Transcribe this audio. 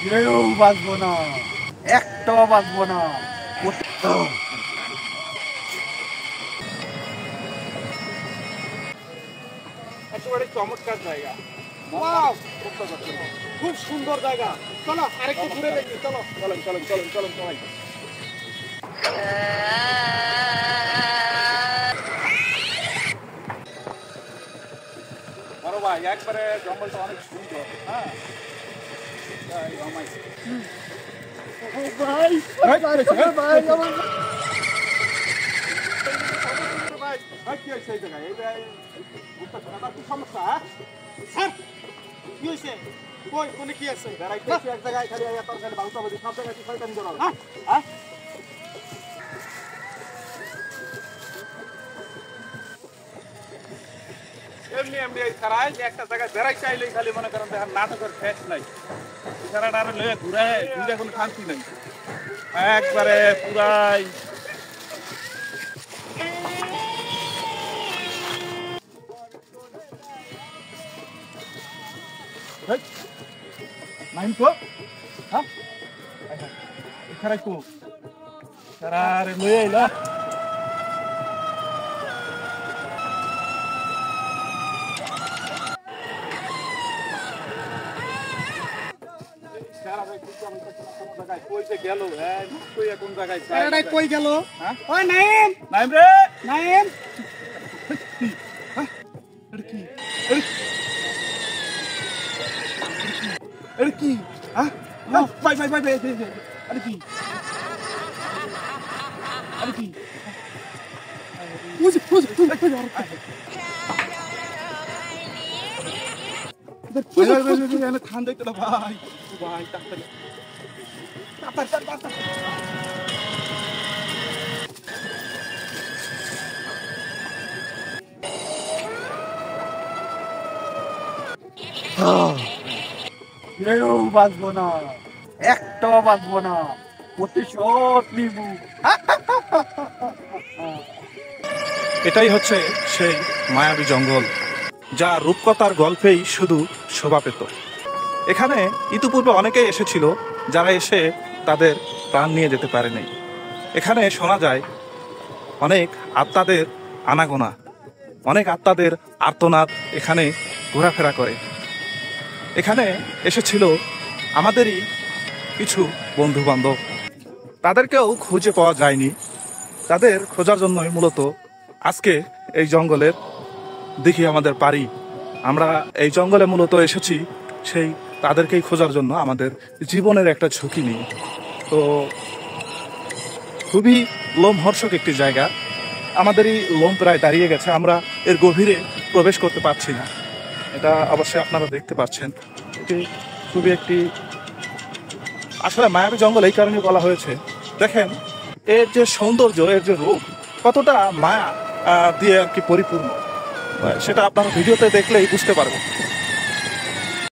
কেউ বাঁচবো না, একটাও বাঁচবো না। একেবারে চমৎকার জায়গা, খুব সুন্দর জায়গা। চলো আরেকটু ঘুরে দেখি, চলো চলেন চলেন চলেন চলেন সবাই। বড় ভাই একবারে জঙ্গলটা অনেক সুন্দর। হ্যাঁ কি হয়েছে এই জায়গায়? কি সমস্যা? হ্যাঁ কি হয়েছে? কই কোনে কি আছে? বেড়াইতেছি এক জায়গায় খালি খালি বাউতাবাদি, সব জায়গায় শয়তানি করা। হ্যাঁ এমনি এমনি ছাড়াই একটা জায়গায় বেড়াই চাইলেই খালি মনে করেন দেখার নাটকের শেষ নাই। এছাড়া আরো লয়ে ঘুরে ঘুরে কোনো শান্তি নেই, একবারে পুরাই নাইন তো। হ্যাঁ এছাড়া কো এছাড়া আরে লয়ে এলো। কই গেল? ওই নাইম নাইম রে নাইম, আরে কি? হ্যাঁ ভাই ভাই ভাই ভাই আরে কি? আরে কি? খান দেখতে না ভাই, ভাই তাড়াতাড়ি কেউ বাঁচবো না, একটাও বাঁচবো না। প্রতিশোধ নিব। এটাই হচ্ছে সেই মায়াবী জঙ্গল, যা রূপকথার গল্পেই শুধু শোভা পেত। এখানে ইতিপূর্বে অনেকেই এসেছিল, যারা এসে তাদের প্রাণ নিয়ে যেতে পারেনি। এখানে শোনা যায় অনেক আত্মাদের আনাগোনা, অনেক আত্মাদের আর্তনাদ এখানে ঘোরাফেরা করে। এখানে এসেছিল আমাদেরই কিছু বন্ধু বান্ধব, তাদেরকেও খুঁজে পাওয়া যায়নি। তাদের খোঁজার জন্যই মূলত আজকে এই জঙ্গলের দেখি আমাদের পারি। আমরা এই জঙ্গলে মূলত এসেছি সেই তাদেরকেই খোঁজার জন্য, আমাদের জীবনের একটা ঝুঁকি নিয়ে। তো খুবই লোমহর্ষক একটি জায়গা, আমাদেরই লোম প্রায় দাঁড়িয়ে গেছে। আমরা এর গভীরে প্রবেশ করতে পারছি না, এটা অবশ্যই আপনারা দেখতে পাচ্ছেন। এটি খুবই একটি আসলে মায়াবী জঙ্গল এই কারণে বলা হয়েছে। দেখেন এর যে সৌন্দর্য, এর যে রূপ, কতটা মায়া দিয়ে আর কি পরিপূর্ণ, সেটা আপনারা ভিডিওতে দেখলেই বুঝতে পারবেন।